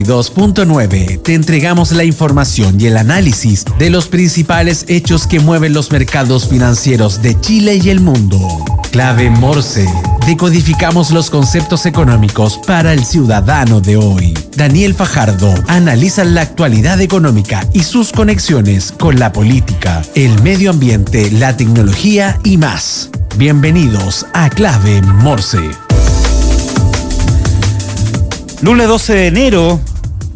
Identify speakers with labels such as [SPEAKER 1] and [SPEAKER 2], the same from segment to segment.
[SPEAKER 1] 2.9 te entregamos la información y el análisis de los principales hechos que mueven los mercados financieros de Chile y el mundo. Clave Morse. Decodificamos los conceptos económicos para el ciudadano de hoy. Daniel Fajardo analiza la actualidad económica y sus conexiones con la política, el medio ambiente, la tecnología y más. Bienvenidos a Clave Morse.
[SPEAKER 2] Lunes 12 de enero,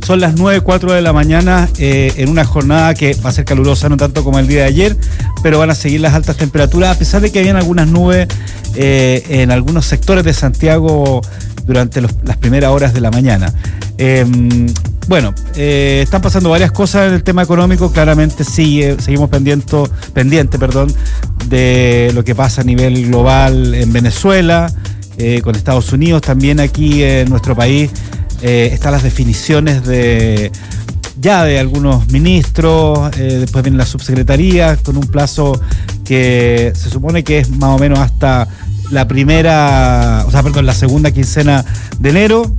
[SPEAKER 2] son las 9:04 de la mañana, en una jornada que va a ser calurosa, no tanto como el día de ayer, pero van a seguir las altas temperaturas, a pesar de que habían algunas nubes en algunos sectores de Santiago durante las primeras horas de la mañana. Están pasando varias cosas en el tema económico. Claramente seguimos pendiente de lo que pasa a nivel global en Venezuela, con Estados Unidos. También aquí en nuestro país están las definiciones de algunos ministros. Después viene la subsecretaría con un plazo que se supone que es más o menos hasta la segunda quincena de enero.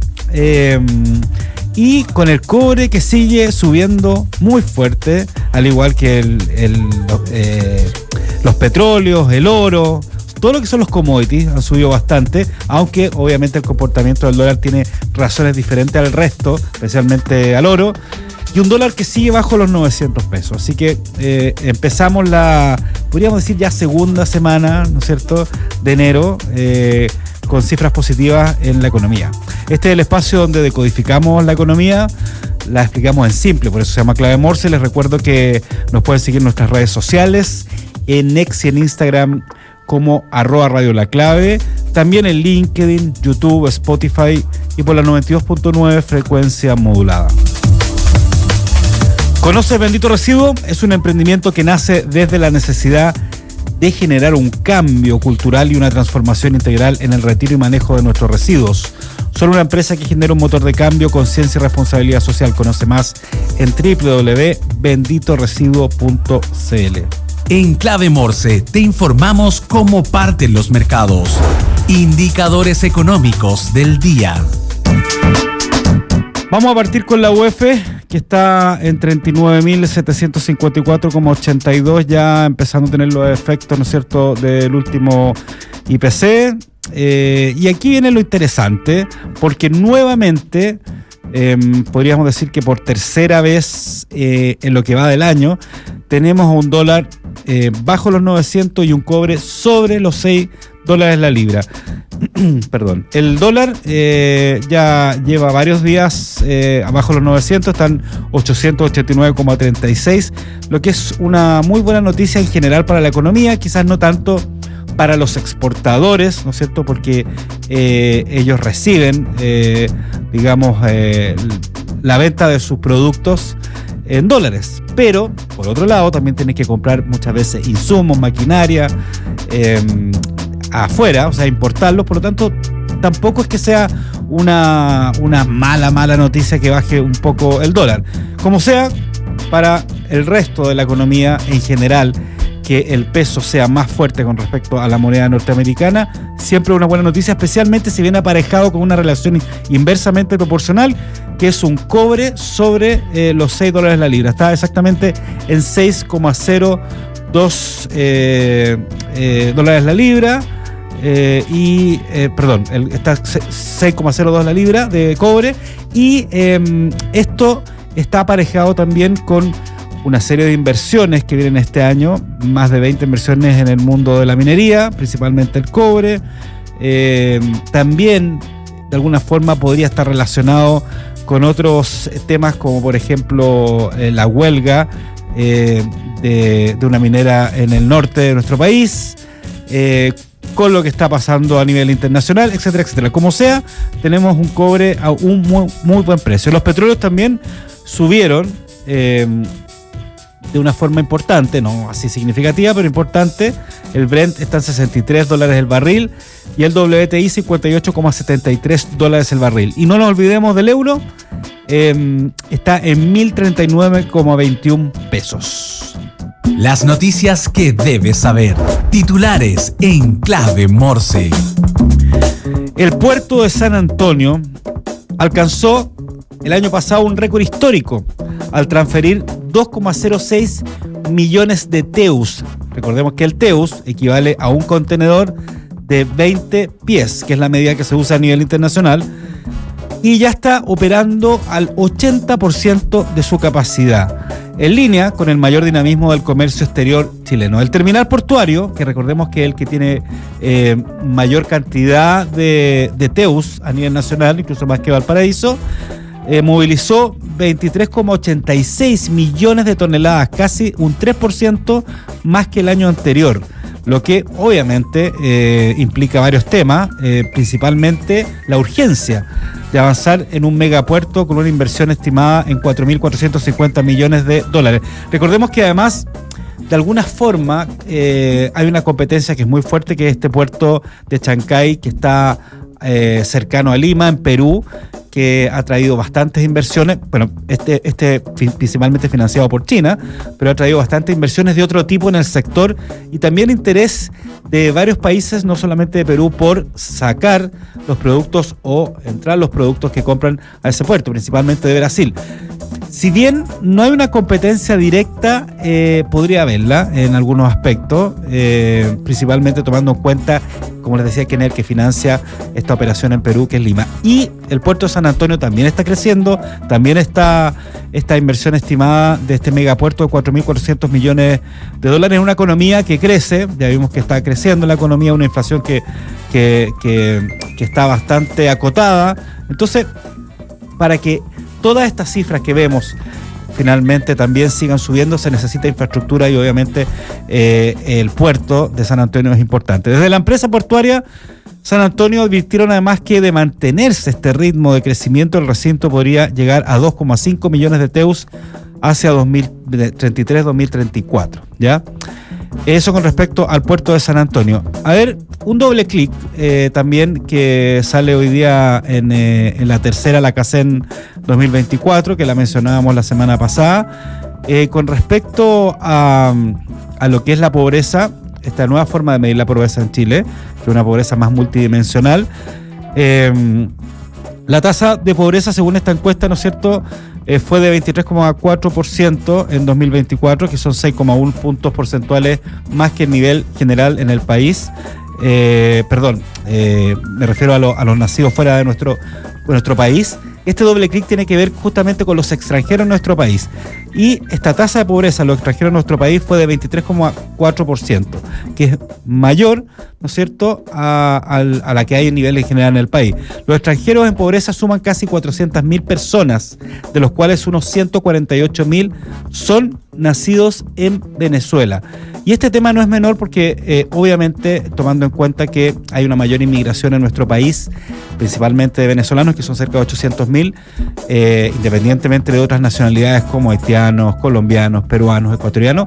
[SPEAKER 2] Y con el cobre que sigue subiendo muy fuerte, al igual que los petróleos, el oro. Todo lo que son los commodities han subido bastante, aunque obviamente el comportamiento del dólar tiene razones diferentes al resto, especialmente al oro, y un dólar que sigue bajo los 900 pesos. Así que empezamos podríamos decir ya segunda semana, ¿no es cierto?, de enero, con cifras positivas en la economía. Este es el espacio donde decodificamos la economía, la explicamos en simple, por eso se llama Clave Morse. Les recuerdo que nos pueden seguir en nuestras redes sociales, en X y en Instagram, como @Radio La Clave, también en LinkedIn, YouTube, Spotify y por la 92.9 frecuencia modulada. ¿Conoces Bendito Residuo? Es un emprendimiento que nace desde la necesidad de generar un cambio cultural y una transformación integral en el retiro y manejo de nuestros residuos. Son una empresa que genera un motor de cambio, conciencia y responsabilidad social. Conoce más en www.benditoresiduo.cl.
[SPEAKER 1] En Clave Morse te informamos cómo parten los mercados. Indicadores económicos del día.
[SPEAKER 2] Vamos a partir con la UF, que está en 39.754,82, ya empezando a tener los efectos, ¿no es cierto?, del último IPC. Y aquí viene lo interesante, porque nuevamente, podríamos decir que por tercera vez en lo que va del año, tenemos un dólar bajo los 900 y un cobre sobre los $6 la libra. Perdón. El dólar ya lleva varios días abajo los 900, están 889,36, lo que es una muy buena noticia en general para la economía, quizás no tanto para los exportadores, ¿no es cierto?, porque ellos reciben, la venta de sus productos en dólares, pero por otro lado también tienen que comprar muchas veces insumos, maquinaria afuera, o sea, importarlos. Por lo tanto, tampoco es que sea una mala noticia que baje un poco el dólar. Como sea, para el resto de la economía en general, que el peso sea más fuerte con respecto a la moneda norteamericana, siempre una buena noticia, especialmente si viene aparejado con una relación inversamente proporcional, que es un cobre sobre los $6 la libra. Está exactamente en 6,02 dólares la libra. Está 6,02 la libra de cobre. Y esto está aparejado también con una serie de inversiones que vienen este año, más de 20 inversiones en el mundo de la minería, principalmente el cobre. También, de alguna forma, podría estar relacionado con otros temas, como por ejemplo la huelga de una minera en el norte de nuestro país, con lo que está pasando a nivel internacional, etcétera, etcétera. Como sea, tenemos un cobre a un muy buen precio. Los petróleos también subieron de una forma importante, no así significativa, pero importante. El Brent está en $63 el barril y el WTI $58,73 el barril. Y no nos olvidemos del euro, está en 1.039,21 pesos.
[SPEAKER 1] Las noticias que debes saber. Titulares en Clave Morse.
[SPEAKER 2] El puerto de San Antonio alcanzó el año pasado un récord histórico al transferir 2,06 millones de TEUs. Recordemos que el TEUs equivale a un contenedor de 20 pies, que es la medida que se usa a nivel internacional, y ya está operando al 80% de su capacidad, en línea con el mayor dinamismo del comercio exterior chileno. El terminal portuario, que recordemos que es el que tiene mayor cantidad de TEUs a nivel nacional, incluso más que Valparaíso, movilizó 23,86 millones de toneladas, casi un 3% más que el año anterior, lo que obviamente implica varios temas, principalmente la urgencia de avanzar en un megapuerto con una inversión estimada en 4.450 millones de dólares. Recordemos que además, de alguna forma, hay una competencia que es muy fuerte, que es este puerto de Chancay, que está cercano a Lima, en Perú, que ha traído bastantes inversiones, bueno, principalmente financiado por China, pero ha traído bastantes inversiones de otro tipo en el sector y también interés de varios países, no solamente de Perú, por sacar los productos o entrar los productos que compran a ese puerto, principalmente de Brasil. Si bien no hay una competencia directa, podría haberla en algunos aspectos, principalmente tomando en cuenta, como les decía, quién es el que financia esta operación en Perú, que es Lima. Y el puerto de San Antonio también está creciendo, también está esta inversión estimada de este megapuerto de 4.400 millones de dólares en una economía que crece. Ya vimos que está creciendo la economía, una inflación que está bastante acotada. Entonces, para que todas estas cifras que vemos finalmente también sigan subiendo, se necesita infraestructura y obviamente el puerto de San Antonio es importante. Desde la empresa portuaria San Antonio advirtieron además que de mantenerse este ritmo de crecimiento, el recinto podría llegar a 2,5 millones de TEUs hacia 2033-2034, ¿ya? Eso con respecto al puerto de San Antonio. A ver, un doble clic también que sale hoy día en la tercera, la CACEN 2024, que la mencionábamos la semana pasada, con respecto a lo que es la pobreza, esta nueva forma de medir la pobreza en Chile, que es una pobreza más multidimensional. La tasa de pobreza, según esta encuesta, ¿no es cierto?, fue de 23,4% en 2024, que son 6,1 puntos porcentuales más que el nivel general en el país. Me refiero a los nacidos fuera de nuestro país. Este doble clic tiene que ver justamente con los extranjeros en nuestro país. Y esta tasa de pobreza de los extranjeros en nuestro país fue de 23,4%, que es mayor, ¿no es cierto?, a la que hay en nivel en general en el país. Los extranjeros en pobreza suman casi 400.000 personas, de los cuales unos 148.000 son nacidos en Venezuela. Y este tema no es menor porque, obviamente, tomando en cuenta que hay una mayor inmigración en nuestro país, principalmente de venezolanos, que son cerca de 800.000, independientemente de otras nacionalidades como haitianos, colombianos, peruanos, ecuatorianos,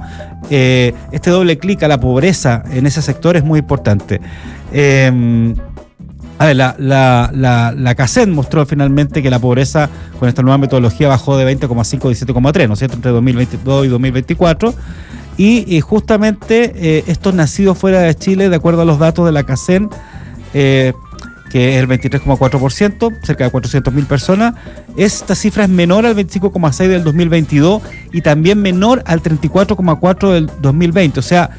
[SPEAKER 2] este doble clic a la pobreza en ese sector es muy importante. La CACEN mostró finalmente que la pobreza con esta nueva metodología bajó de 20,5 a 17,3, ¿no es cierto?, entre 2022 y 2024. Y justamente estos nacidos fuera de Chile, de acuerdo a los datos de la CACEN, que es el 23,4%, cerca de 400.000 personas, esta cifra es menor al 25,6% del 2022 y también menor al 34,4% del 2020. O sea,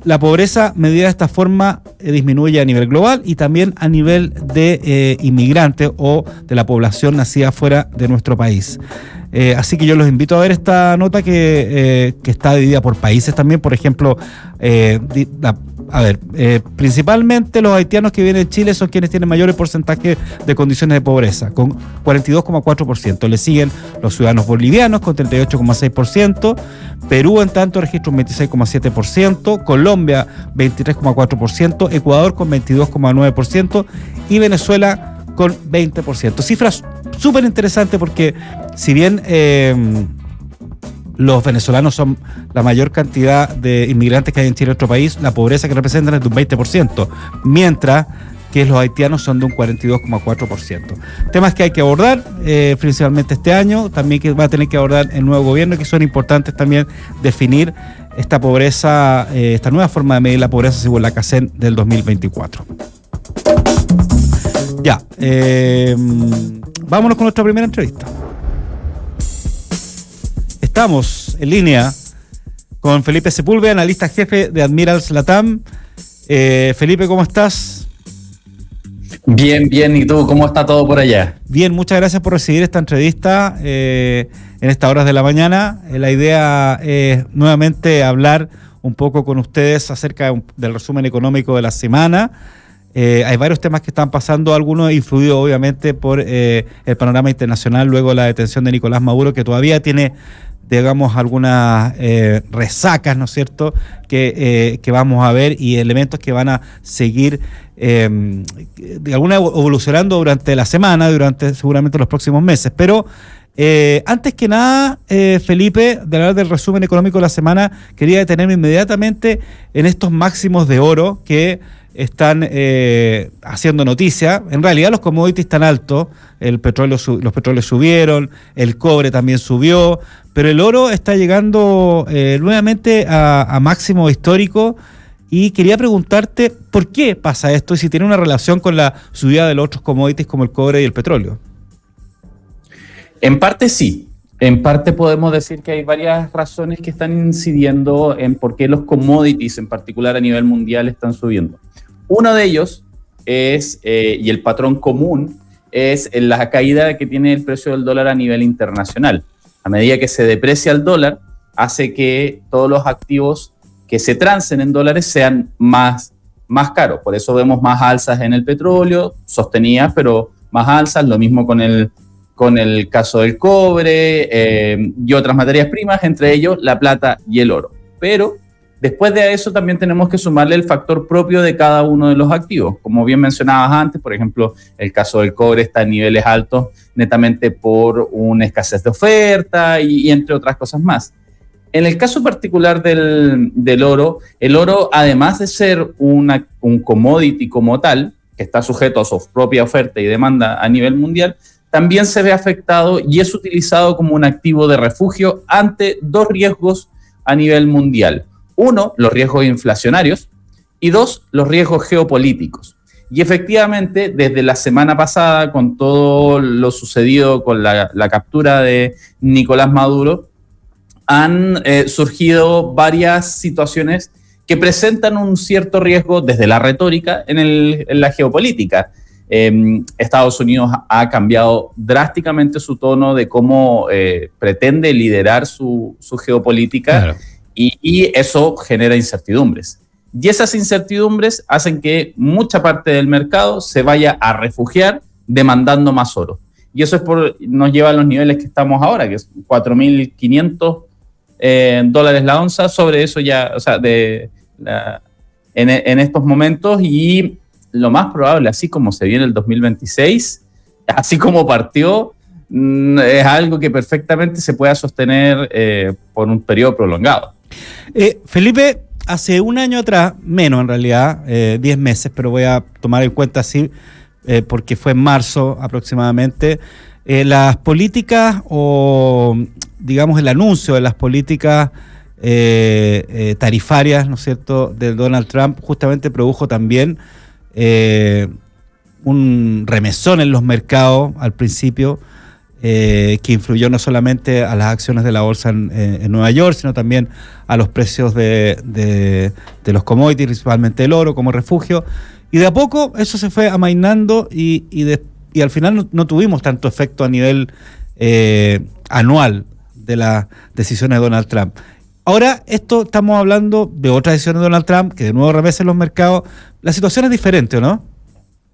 [SPEAKER 2] la pobreza medida de esta forma disminuye a nivel global y también a nivel de inmigrantes o de la población nacida fuera de nuestro país. Así que yo los invito a ver esta nota que está dividida por países también. Por ejemplo, principalmente los haitianos que vienen de Chile son quienes tienen mayores porcentajes de condiciones de pobreza, con 42,4%. Le siguen los ciudadanos bolivianos con 38,6%, Perú en tanto registra un 26,7%, Colombia 23,4%, Ecuador con 22,9% y Venezuela con 20%. Cifras súper interesantes porque si bien los venezolanos son la mayor cantidad de inmigrantes que hay en Chile, nuestro país, la pobreza que representan es de un 20%, mientras que los haitianos son de un 42,4%. Temas que hay que abordar, principalmente este año, también que va a tener que abordar el nuevo gobierno, que son importantes también definir esta pobreza, esta nueva forma de medir la pobreza según la CACEN del 2024. Ya, vámonos con nuestra primera entrevista. estamos en línea con Felipe Sepúlveda, analista jefe de Admirals Latam. Felipe, ¿cómo estás?
[SPEAKER 3] Bien, bien. ¿Y tú? ¿Cómo está todo por allá?
[SPEAKER 2] Bien, muchas gracias por recibir esta entrevista en estas horas de la mañana. La idea es nuevamente hablar un poco con ustedes acerca del resumen económico de la semana. Hay varios temas que están pasando, algunos influidos obviamente por el panorama internacional luego de la detención de Nicolás Maduro, que todavía tiene, digamos, algunas resacas, ¿no es cierto?, que vamos a ver, y elementos que van a seguir de alguna evolucionando durante la semana, durante seguramente los próximos meses. Pero antes que nada, Felipe, de hablar del resumen económico de la semana, quería detenerme inmediatamente en estos máximos de oro que están haciendo noticia. En realidad los commodities están altos, los petróleos subieron, el cobre también subió, pero el oro está llegando nuevamente a máximo histórico, y quería preguntarte por qué pasa esto y si tiene una relación con la subida de los otros commodities como el cobre y el petróleo.
[SPEAKER 3] En parte sí. En parte podemos decir que hay varias razones que están incidiendo en por qué los commodities, en particular a nivel mundial, están subiendo. Uno de ellos es, y el patrón común, es la caída que tiene el precio del dólar a nivel internacional. A medida que se deprecia el dólar, hace que todos los activos que se transen en dólares sean más caros. Por eso vemos más alzas en el petróleo, sostenidas, pero más alzas. Lo mismo con el caso del cobre y otras materias primas, entre ellos la plata y el oro. Pero después de eso también tenemos que sumarle el factor propio de cada uno de los activos. Como bien mencionabas antes, por ejemplo, el caso del cobre está en niveles altos netamente por una escasez de oferta y entre otras cosas más. En el caso particular del oro, el oro, además de ser un commodity como tal, que está sujeto a su propia oferta y demanda a nivel mundial, también se ve afectado y es utilizado como un activo de refugio ante dos riesgos a nivel mundial. Uno, los riesgos inflacionarios, y dos, los riesgos geopolíticos. Y efectivamente, desde la semana pasada, con todo lo sucedido con la captura de Nicolás Maduro, han surgido varias situaciones que presentan un cierto riesgo desde la retórica en la geopolítica. Estados Unidos ha cambiado drásticamente su tono de cómo pretende liderar su geopolítica. Claro. Y eso genera incertidumbres. Y esas incertidumbres hacen que mucha parte del mercado se vaya a refugiar demandando más oro. Y eso nos lleva a los niveles que estamos ahora, que es 4.500 dólares la onza. Sobre eso ya, o sea, en estos momentos, y lo más probable, así como se viene el 2026, así como partió, es algo que perfectamente se pueda sostener por un periodo prolongado.
[SPEAKER 2] Felipe, hace un año atrás, menos en realidad, 10 meses, pero voy a tomar en cuenta así, porque fue en marzo aproximadamente, las políticas, o digamos el anuncio de las políticas tarifarias, ¿no es cierto?, del Donald Trump, justamente produjo también un remesón en los mercados al principio, que influyó no solamente a las acciones de la bolsa en Nueva York, sino también a los precios de los commodities, principalmente el oro como refugio. Y de a poco eso se fue amainando y al final no tuvimos tanto efecto a nivel anual de las decisiones de Donald Trump. Ahora estamos hablando de otras decisiones de Donald Trump que de nuevo remesen los mercados. La situación es diferente, ¿o no?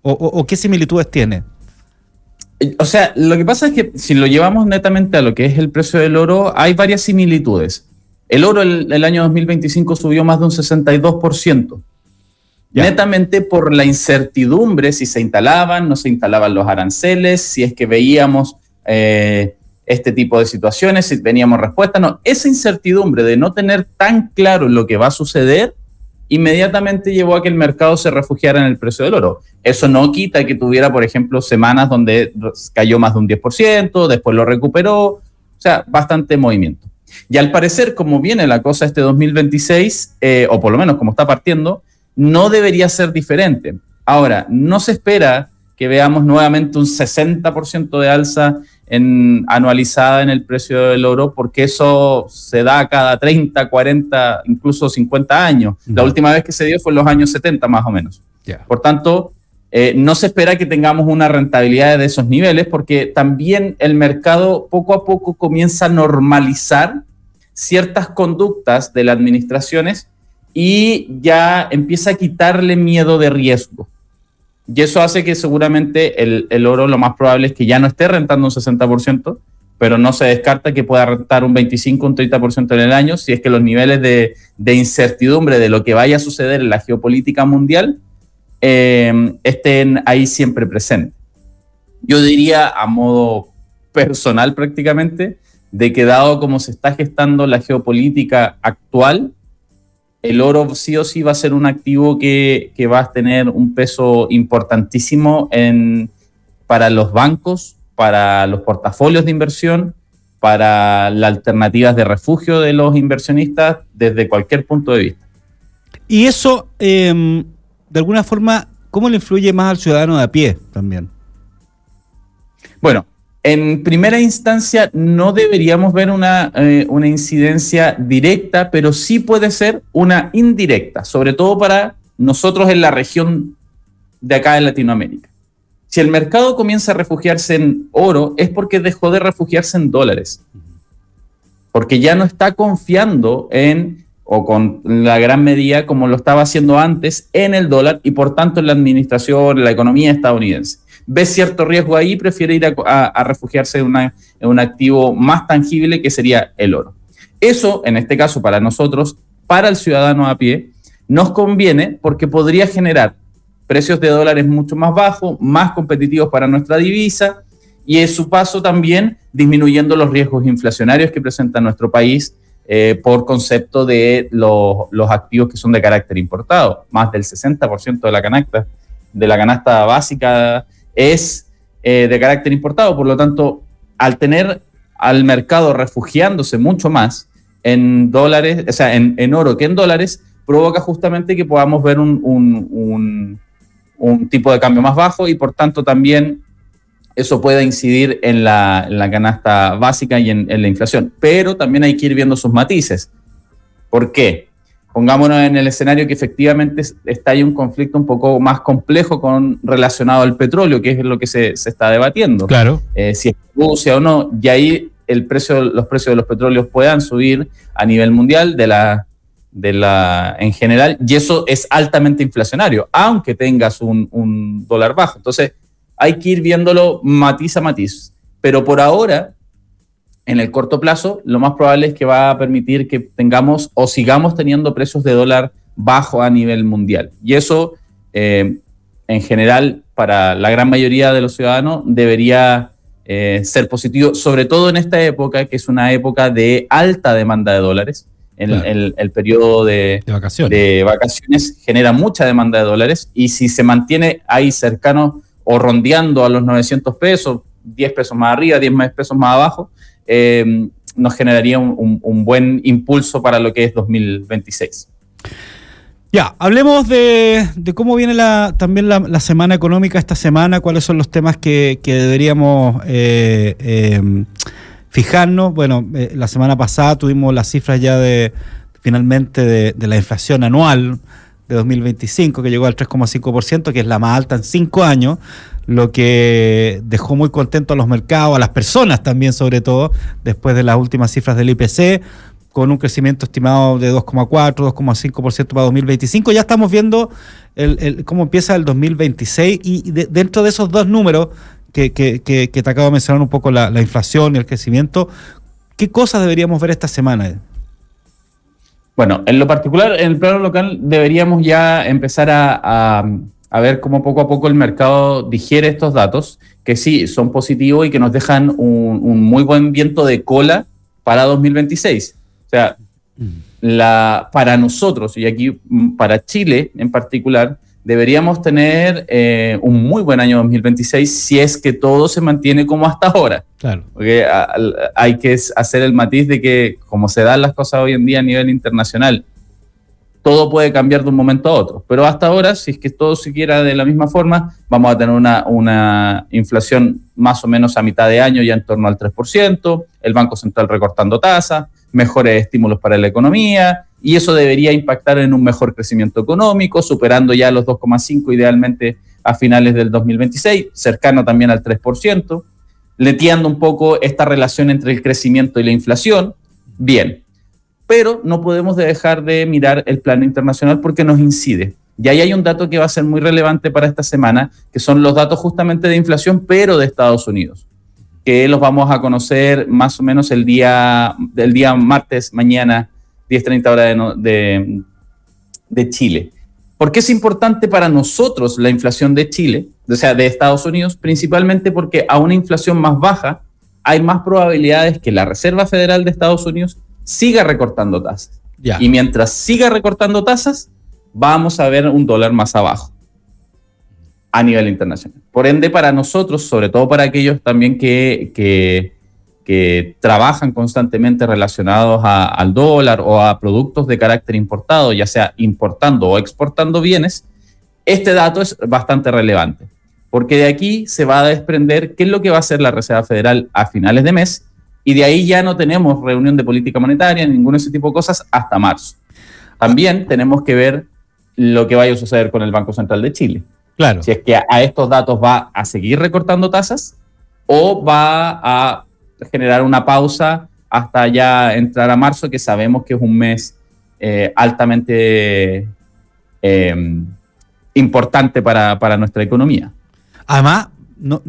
[SPEAKER 2] ¿O qué similitudes tiene?
[SPEAKER 3] O sea, lo que pasa es que si lo llevamos netamente a lo que es el precio del oro, hay varias similitudes. El oro el año 2025 subió más de un 62%. Ya. Netamente por la incertidumbre si se instalaban, no se instalaban los aranceles, si es que veíamos este tipo de situaciones, si teníamos respuesta. No, esa incertidumbre de no tener tan claro lo que va a suceder inmediatamente llevó a que el mercado se refugiara en el precio del oro. Eso no quita que tuviera, por ejemplo, semanas donde cayó más de un 10%, después lo recuperó, o sea, bastante movimiento. Y al parecer, como viene la cosa este 2026, o por lo menos como está partiendo, no debería ser diferente. Ahora, no se espera que veamos nuevamente un 60% de alza anualizada en el precio del oro, porque eso se da cada 30, 40, incluso 50 años. La última vez que se dio fue en los años 70 más o menos. Por tanto, no se espera que tengamos una rentabilidad de esos niveles, porque también el mercado poco a poco comienza a normalizar ciertas conductas de las administraciones y ya empieza a quitarle miedo de riesgo. Y eso hace que seguramente el oro lo más probable es que ya no esté rentando un 60%, pero no se descarta que pueda rentar un 25, un 30% en el año, si es que los niveles de incertidumbre de lo que vaya a suceder en la geopolítica mundial estén ahí siempre presentes. Yo diría, a modo personal prácticamente, de que dado como se está gestando la geopolítica actual, el oro sí o sí va a ser un activo que va a tener un peso importantísimo para los bancos, para los portafolios de inversión, para las alternativas de refugio de los inversionistas desde cualquier punto de vista.
[SPEAKER 2] Y eso, de alguna forma, ¿cómo le influye más al ciudadano de a pie también?
[SPEAKER 3] Bueno, en primera instancia no deberíamos ver una incidencia directa, pero sí puede ser una indirecta, sobre todo para nosotros en la región de acá de Latinoamérica. Si el mercado comienza a refugiarse en oro, es porque dejó de refugiarse en dólares, porque ya no está confiando o con la gran medida como lo estaba haciendo antes, en el dólar y por tanto en la administración, en la economía estadounidense. Ve cierto riesgo ahí, prefiere ir a refugiarse en un activo más tangible que sería el oro. Eso, en este caso, para nosotros, para el ciudadano a pie, nos conviene porque podría generar precios de dólares mucho más bajos, más competitivos para nuestra divisa y en su paso también disminuyendo los riesgos inflacionarios que presenta nuestro país por concepto de los activos que son de carácter importado. Más del 60% de la canasta básica es de carácter importado, por lo tanto, al tener al mercado refugiándose mucho más en dólares, o sea, en oro que en dólares, provoca justamente que podamos ver un tipo de cambio más bajo y por tanto también eso pueda incidir en la canasta básica y en la inflación. Pero también hay que ir viendo sus matices. ¿Por qué? Pongámonos en el escenario que efectivamente está ahí un conflicto un poco más complejo relacionado al petróleo, que es lo que se está debatiendo.
[SPEAKER 2] Claro.
[SPEAKER 3] Si es Rusia o no, y ahí los precios de los petróleos puedan subir a nivel mundial en general, y eso es altamente inflacionario, aunque tengas un dólar bajo. Entonces, hay que ir viéndolo matiz a matiz. Pero por ahora, en el corto plazo, lo más probable es que va a permitir que tengamos o sigamos teniendo precios de dólar bajo a nivel mundial. Y eso, en general, para la gran mayoría de los ciudadanos, debería ser positivo, sobre todo en esta época, que es una época de alta demanda de dólares. El periodo de vacaciones genera mucha demanda de dólares y si se mantiene ahí cercano o rondeando a los 900 pesos, 10 pesos más arriba, 10 pesos más abajo, nos generaría un buen impulso para lo que es 2026.
[SPEAKER 2] Ya, hablemos de cómo viene también la semana económica esta semana, cuáles son los temas que deberíamos fijarnos. Bueno, la semana pasada tuvimos las cifras ya finalmente de la inflación anual de 2025, que llegó al 3,5%, que es la más alta en 5 años, lo que dejó muy contentos a los mercados, a las personas también, sobre todo, después de las últimas cifras del IPC, con un crecimiento estimado de 2,4, 2,5% para 2025. Ya estamos viendo cómo empieza el 2026 y dentro de esos dos números que te acabo de mencionar un poco, la inflación y el crecimiento, ¿qué cosas deberíamos ver esta semana?
[SPEAKER 3] Bueno, en lo particular, en el plano local, deberíamos ya empezar a ver cómo poco a poco el mercado digiere estos datos, que sí, son positivos y que nos dejan un muy buen viento de cola para 2026. O sea, para nosotros, y aquí para Chile en particular, deberíamos tener un muy buen año 2026 si es que todo se mantiene como hasta ahora.
[SPEAKER 2] Claro.
[SPEAKER 3] Porque hay que hacer el matiz de que, como se dan las cosas hoy en día a nivel internacional, todo puede cambiar de un momento a otro. Pero hasta ahora, si es que todo siguiera de la misma forma, vamos a tener una inflación más o menos a mitad de año, ya en torno al 3%, el Banco Central recortando tasas, mejores estímulos para la economía, y eso debería impactar en un mejor crecimiento económico, superando ya los 2,5 idealmente a finales del 2026, cercano también al 3%, leteando un poco esta relación entre el crecimiento y la inflación. Bien. Pero no podemos dejar de mirar el plano internacional porque nos incide. Y ahí hay un dato que va a ser muy relevante para esta semana, que son los datos justamente de inflación, pero de Estados Unidos, que los vamos a conocer más o menos el día martes, mañana, 10:30 hora de Chile. ¿Por qué es importante para nosotros la inflación de Chile, o sea, de Estados Unidos? Principalmente porque a una inflación más baja hay más probabilidades que la Reserva Federal de Estados Unidos siga recortando tasas.
[SPEAKER 2] Ya.
[SPEAKER 3] Y mientras siga recortando tasas, vamos a ver un dólar más abajo a nivel internacional. Por ende, para nosotros, sobre todo para aquellos también que trabajan constantemente relacionados al dólar o a productos de carácter importado, ya sea importando o exportando bienes, este dato es bastante relevante, porque de aquí se va a desprender qué es lo que va a hacer la Reserva Federal a finales de mes. Y de ahí ya no tenemos reunión de política monetaria, ninguno de ese tipo de cosas, hasta marzo. También tenemos que ver lo que vaya a suceder con el Banco Central de Chile.
[SPEAKER 2] Claro.
[SPEAKER 3] Si es que a estos datos va a seguir recortando tasas o va a generar una pausa hasta ya entrar a marzo, que sabemos que es un mes altamente importante para nuestra economía.
[SPEAKER 2] Además, no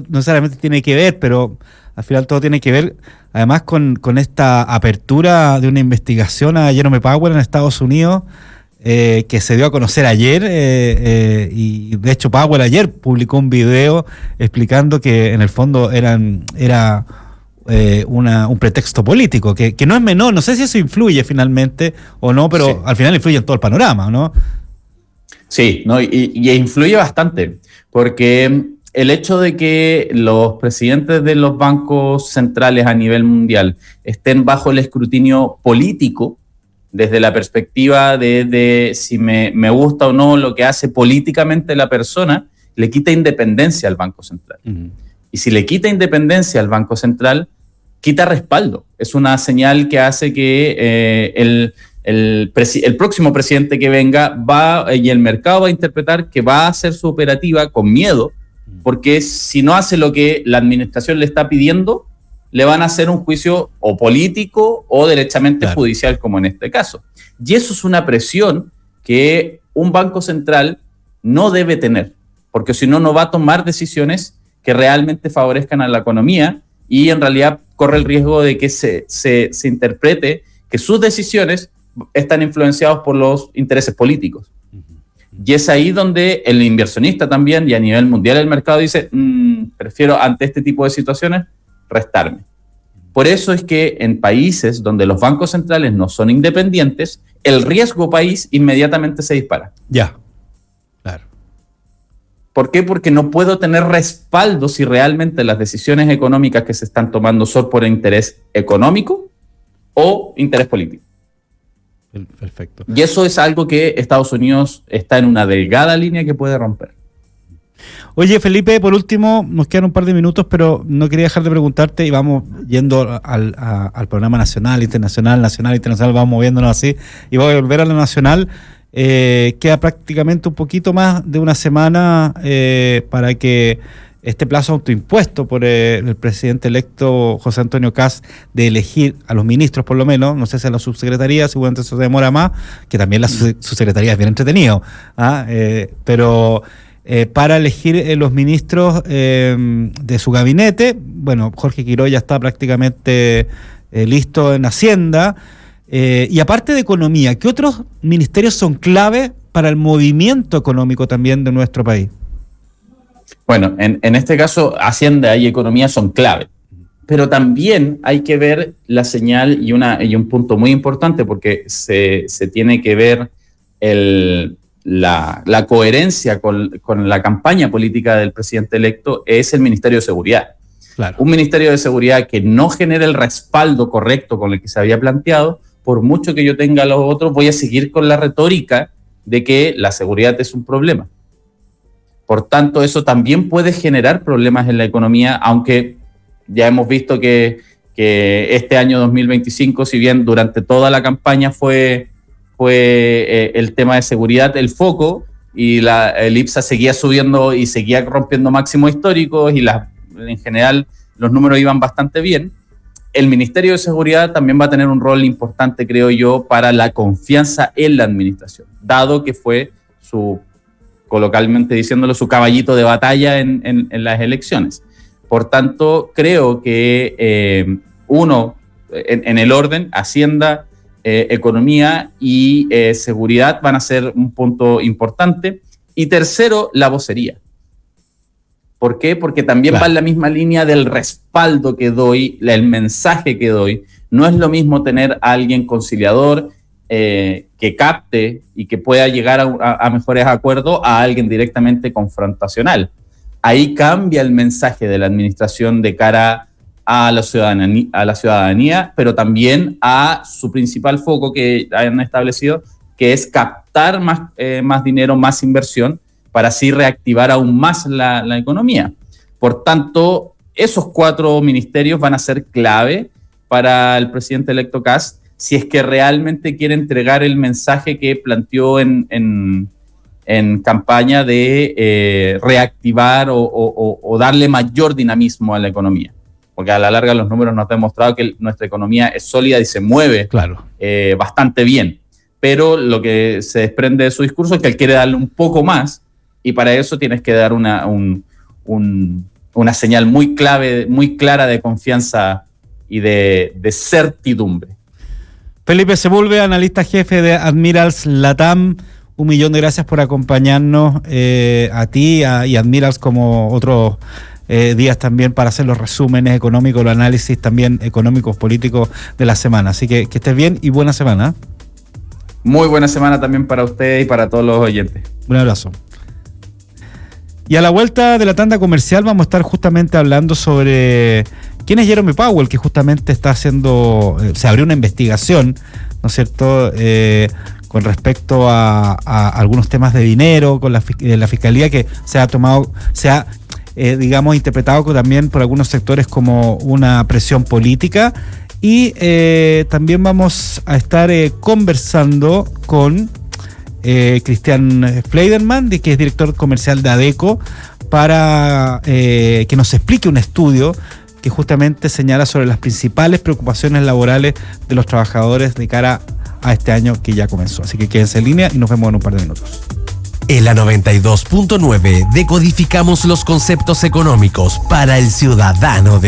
[SPEAKER 2] necesariamente tiene que ver, pero al final todo tiene que ver, además, con esta apertura de una investigación a Jerome Powell en Estados Unidos, que se dio a conocer ayer, y de hecho Powell ayer publicó un video explicando que en el fondo era un pretexto político, que no es menor. No sé si eso influye finalmente o no, pero sí, al final influye en todo el panorama, ¿no?
[SPEAKER 3] Sí, no, y influye bastante, porque el hecho de que los presidentes de los bancos centrales a nivel mundial estén bajo el escrutinio político, desde la perspectiva de si me gusta o no lo que hace políticamente la persona, le quita independencia al Banco Central. Uh-huh. Y si le quita independencia al Banco Central, quita respaldo. Es una señal que hace que el próximo presidente que venga y el mercado va a interpretar que va a hacer su operativa con miedo, porque si no hace lo que la administración le está pidiendo, le van a hacer un juicio o político o derechamente judicial, como en este caso. Y eso es una presión que un banco central no debe tener, porque si no, no va a tomar decisiones que realmente favorezcan a la economía y en realidad corre el riesgo de que se interprete que sus decisiones están influenciados por los intereses políticos. Y es ahí donde el inversionista también, y a nivel mundial el mercado dice, prefiero ante este tipo de situaciones restarme. Por eso es que en países donde los bancos centrales no son independientes, el riesgo país inmediatamente se dispara.
[SPEAKER 2] Ya, claro.
[SPEAKER 3] ¿Por qué? Porque no puedo tener respaldo si realmente las decisiones económicas que se están tomando son por interés económico o interés político.
[SPEAKER 2] Perfecto.
[SPEAKER 3] Y eso es algo que Estados Unidos está en una delgada línea que puede romper.
[SPEAKER 2] Oye, Felipe, por último, nos quedan un par de minutos, pero no quería dejar de preguntarte, y vamos yendo al programa nacional, internacional, vamos moviéndonos así, y voy a volver a lo nacional. Queda prácticamente un poquito más de una semana para que este plazo autoimpuesto por el presidente electo José Antonio Kast de elegir a los ministros, por lo menos, no sé si a la subsecretaría, seguramente eso se demora más, que también la subsecretaría es bien entretenido, pero para elegir los ministros de su gabinete. Bueno, Jorge Quiroga ya está prácticamente listo en Hacienda, y aparte de economía, ¿qué otros ministerios son clave para el movimiento económico también de nuestro país?
[SPEAKER 3] Bueno, en este caso, Hacienda y Economía son clave, pero también hay que ver la señal y un punto muy importante, porque se tiene que ver la coherencia con la campaña política del presidente electo, es el Ministerio de Seguridad.
[SPEAKER 2] Claro.
[SPEAKER 3] Un Ministerio de Seguridad que no genera el respaldo correcto con el que se había planteado por mucho que yo tenga los otros, voy a seguir con la retórica de que la seguridad es un problema. Por tanto, eso también puede generar problemas en la economía, aunque ya hemos visto que este año 2025, si bien durante toda la campaña fue el tema de seguridad el foco, y el IPSA seguía subiendo y seguía rompiendo máximos históricos, y en general los números iban bastante bien, el Ministerio de Seguridad también va a tener un rol importante, creo yo, para la confianza en la administración, dado que fue coloquialmente diciéndolo, su caballito de batalla en las elecciones. Por tanto, creo que en el orden, Hacienda, economía y seguridad van a ser un punto importante. Y tercero, la vocería. ¿Por qué? Porque también va en la misma línea del respaldo que doy, el mensaje que doy. No es lo mismo tener a alguien conciliador que capte y que pueda llegar a mejores acuerdos, a alguien directamente confrontacional. Ahí cambia el mensaje de la administración de cara a la ciudadanía, pero también a su principal foco que han establecido, que es captar más dinero, más inversión, para así reactivar aún más la economía. Por tanto, esos 4 ministerios van a ser clave para el presidente electo Kast, si es que realmente quiere entregar el mensaje que planteó en campaña de reactivar o darle mayor dinamismo a la economía. Porque a la larga los números nos han demostrado que nuestra economía es sólida y se mueve bastante bien. Pero lo que se desprende de su discurso es que él quiere darle un poco más, y para eso tienes que dar una señal muy clara de confianza y de certidumbre.
[SPEAKER 2] Felipe Sepúlveda, analista jefe de Admirals Latam, 1 millón de gracias por acompañarnos a ti y Admirals como otros días también para hacer los resúmenes económicos, los análisis también económicos, políticos de la semana. Así que estés bien y buena semana.
[SPEAKER 3] Muy buena semana también para ustedes y para todos los oyentes.
[SPEAKER 2] Un abrazo. Y a la vuelta de la tanda comercial vamos a estar justamente hablando sobre quién es Jerome Powell, que justamente está haciendo, se abrió una investigación, ¿no es cierto?, con respecto a algunos temas de dinero, con la fiscalía, que se ha digamos, interpretado también por algunos sectores como una presión política. Y también vamos a estar conversando con Christian Fleiderman, que es director comercial de ADECO, para que nos explique un estudio que justamente señala sobre las principales preocupaciones laborales de los trabajadores de cara a este año que ya comenzó. Así que quédense en línea y nos vemos en un par de minutos.
[SPEAKER 1] En la 92.9 decodificamos los conceptos económicos para el ciudadano de